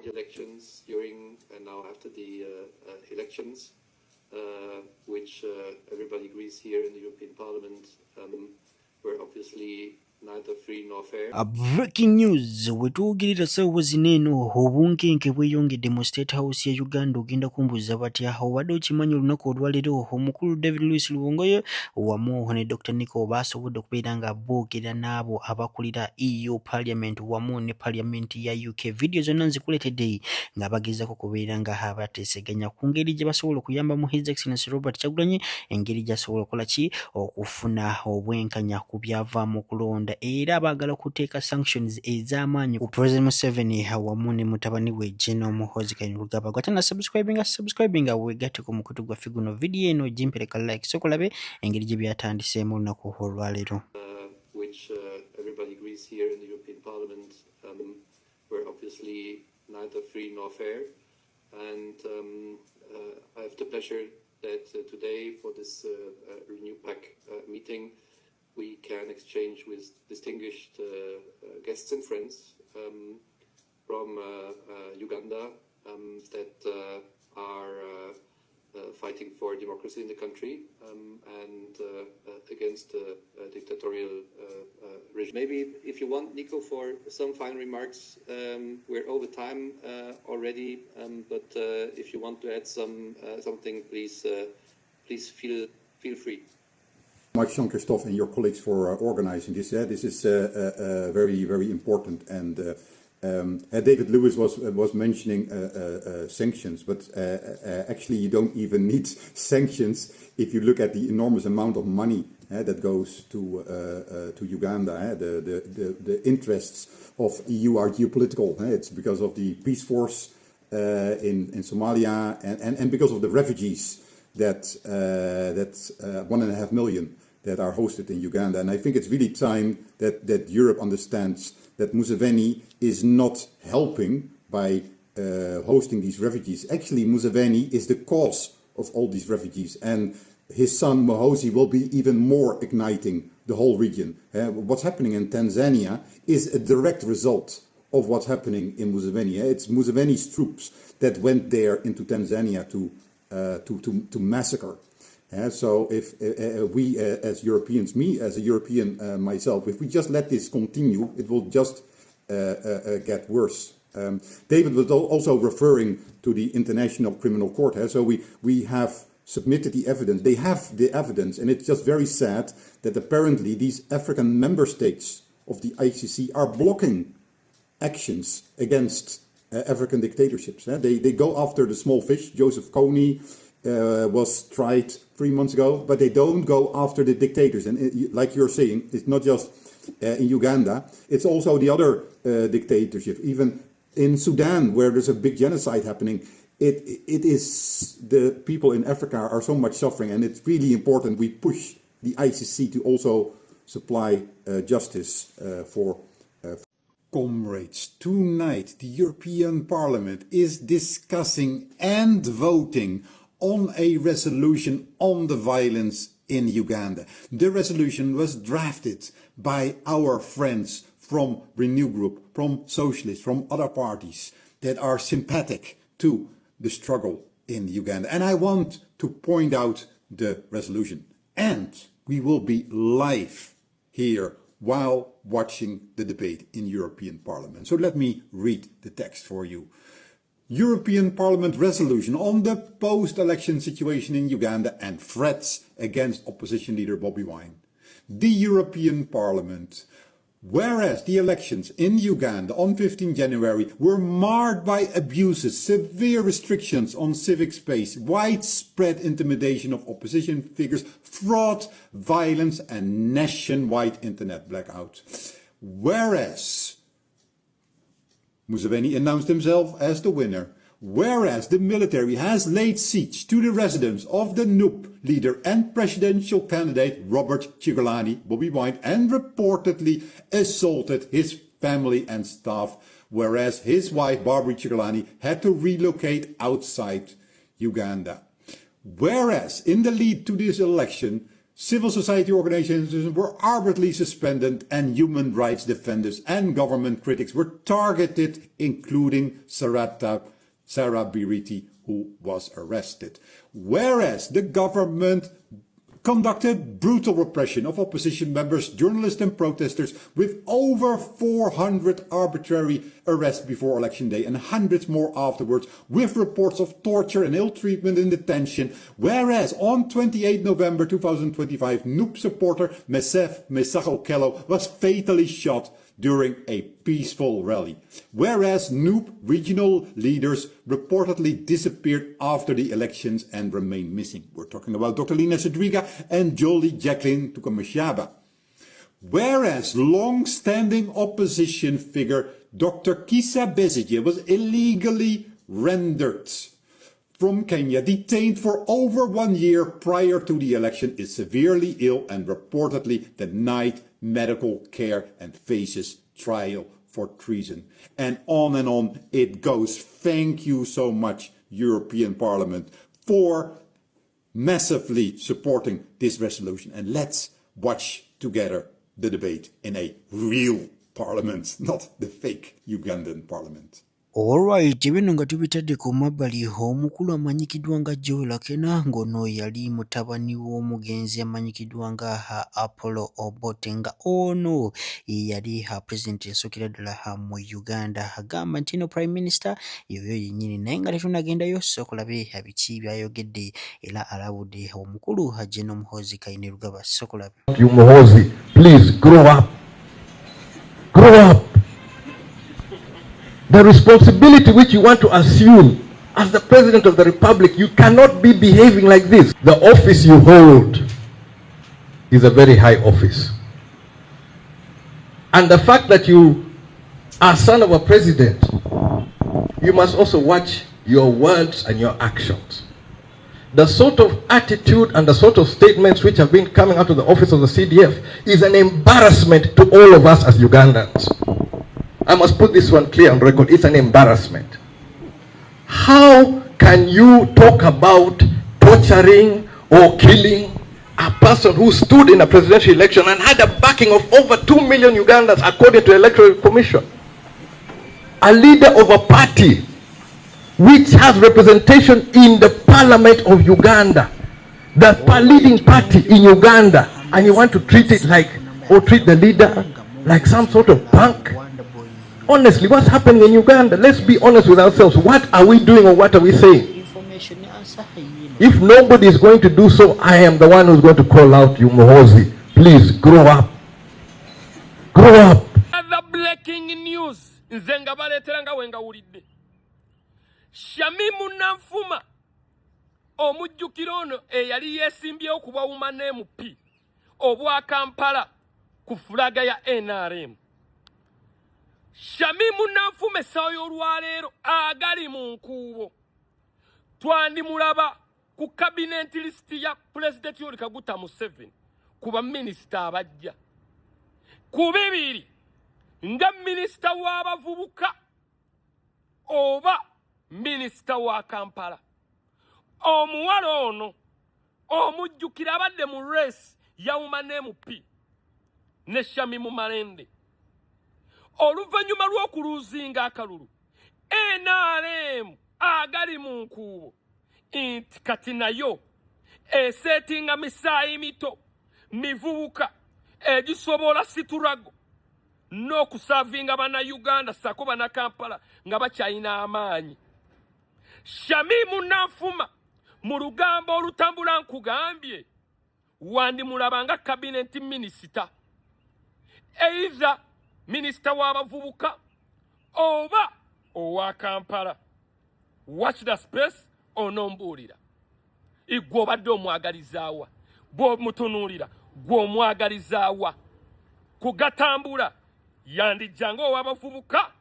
the elections, during and now after the elections, which everybody agrees here in the European Parliament were obviously neither free nor fair. Breaking news wetuwugirira ssaawa zino obunkenke bweyongedde mu State House ya Uganda ogenda kumbuuza batya obadde okimanyi olunaku olwaleero omukulu David Louis Rubongoya wamu ne Dr. Nico basobodde okubeera nga boogera n'abo abakulira EU Parliament wamu ne Parliament ya UK. Video zonna nzikuleetedde nga bagezaako kubeera nga abateeseganya ku ngeri gye basobola okuyambamu His Excellency Robert Kyagulanyi, engeri gy'asobola okukola ki okufuna obwenkanya ku byava mu kulonda, era baagala okuteeka sanctions ez'amaanyi ku President Museveni wamu ne mutabani we Gen Museveni. Gwatana subscribinga weegatte ku mukutu gwaffe guno. Video eno gimpereka like so kulabe engeri gye byatandiseemu olunaku olwaleero. Which everybody agrees here in the European Parliament were obviously neither free nor fair. And I have the pleasure that today for this Renew Pack meeting we can exchange with distinguished guests and friends from Uganda that are fighting for democracy in the country and against dictatorial regime. Maybe if you want, Nico, for some final remarks, we're over time already, but if you want to add something, please feel free. Much, Jean-Christophe, and your colleagues for organizing this. This is very, very important. And David Lewis was mentioning sanctions, but actually you don't even need sanctions if you look at the enormous amount of money that goes to Uganda. The interests of EU are geopolitical. It's because of the peace force in Somalia and because of the refugees that 1.5 million that are hosted in Uganda. And I think it's really time that Europe understands that Museveni is not helping by hosting these refugees. Actually, Museveni is the cause of all these refugees, and his son Mohozi will be even more igniting the whole region. What's happening in Tanzania is a direct result of what's happening in Museveni. It's Museveni's troops that went there into Tanzania to massacre. So if we as Europeans, me as a European myself, if we just let this continue, it will just get worse. David was also referring to the International Criminal Court. So we have submitted the evidence. They have the evidence, and it's just very sad that apparently these African member states of the ICC are blocking actions against African dictatorships. They go after the small fish. Joseph Kony was tried 3 months ago, but they don't go after the dictators. And like you're saying, it's not just in Uganda, it's also the other dictatorship. Even in Sudan, where there's a big genocide happening, it is the people in Africa are so much suffering, and it's really important we push the ICC to also supply justice for comrades. Tonight, the European Parliament is discussing and voting on a resolution on the violence in Uganda. The resolution was drafted by our friends from Renew Group, from Socialists, from other parties that are sympathetic to the struggle in Uganda. And I want to point out the resolution. And we will be live here while watching the debate in European Parliament. So let me read the text for you. European Parliament resolution on the post-election situation in Uganda and threats against opposition leader Bobi Wine. The European Parliament, whereas the elections in Uganda on 15 January were marred by abuses, severe restrictions on civic space, widespread intimidation of opposition figures, fraud, violence and nationwide internet blackout. Whereas Museveni announced himself as the winner, whereas the military has laid siege to the residence of the NUP leader and presidential candidate Robert Kyagulanyi, Bobi Wine, and reportedly assaulted his family and staff, whereas his wife Barbara Kyagulanyi had to relocate outside Uganda. Whereas in the lead to this election, Civil society organizations were arbitrarily suspended and human rights defenders and government critics were targeted, including Sarah Biriti, who was arrested. Whereas the government conducted brutal repression of opposition members, journalists and protesters with over 400 arbitrary arrests before election day and hundreds more afterwards, with reports of torture and ill treatment in detention. Whereas on 28 November 2025, NUP supporter Mesef Okello was fatally shot during a peaceful rally. Whereas NUP regional leaders reportedly disappeared after the elections and remain missing. We're talking about Dr. Lina Sedriga and Jolie Jacqueline Tukamashaba. Whereas long-standing opposition figure Dr. Kizza Besigye was illegally rendered from Kenya, detained for over 1 year prior to the election, is severely ill and reportedly denied medical care and faces trial for treason. And on it goes. Thank you so much, European Parliament, for massively supporting this resolution. And let's watch together the debate in a real parliament, not the fake Ugandan parliament. Alright, bino nga tubitadde ku mabbali omukulu amanyikidwa nga Geopolitical ng'ono yali mutabani w'omugenzi amanyikidwa nga Apollo Obote, nga ono yali president yasookera ddala mu Uganda. Agamba nti no prime minister yoyo yennyini, naye nga tetunagendayo sokolabe biki byayogedde era alabudde omukulu Gen Muhoozi Kainerugaba. Sokolabe. You Muhoozi, please grow up. Grow up. The responsibility which you want to assume as the President of the Republic, you cannot be behaving like this. The office you hold is a very high office. And the fact that you are son of a president, you must also watch your words and your actions. The sort of attitude and the sort of statements which have been coming out of the office of the CDF is an embarrassment to all of us as Ugandans. I must put this one clear on record. It's an embarrassment. How can you talk about torturing or killing a person who stood in a presidential election and had a backing of over 2 million Ugandans according to the Electoral Commission? A leader of a party which has representation in the Parliament of Uganda, the leading party in Uganda, and you want to treat it like, or treat the leader like some sort of punk? Honestly, what's happening in Uganda? Let's be honest with ourselves. What are we doing or what are we saying? If nobody is going to do so, I am the one who's going to call out you, Muhoozi. Please, grow up. Grow up. Other breaking news. Nzenga baleteranga wenga ulidde. Shamimu Nanfuma. Omujjukiro ono eyali yeesimbyewo ku bwawuma n'MP obwa Kampala ku fulaga ya NRM. Shamimu Nanfuma essaawa y'olwaleero agali mu nkuubo. Twandimulaba ku cabinet list ya President Yoweri Kaguta Museveni ku baminisita abajja. Ku bibiri nga minisita w'abavubuka oba minisita wa Kampala. Omuwala ono omujjukira abadde mu race yawuma n'MP ne Shamimu Malende. Oluvannyuma lw'okuluzinga akalulu NRM agali mu nkuubo nti kati nayo esetinga misaayi mito mivubuka egisobola siturago n'okusaavinga bannayuganda sako bannakampala nga bakyalina amaanyi. Shamimu Nanfuma mu lugambo olutambula nkugambye wandimulaba nga cabinet minister, either minister w'abavubuka oba owa Kampala. Watch the space onombuulira. Igwe obadde omwagalizaawa, bw'omutunuulira gw'omwagalizaawa. Kugatambula yandijjanga ow'abavubuka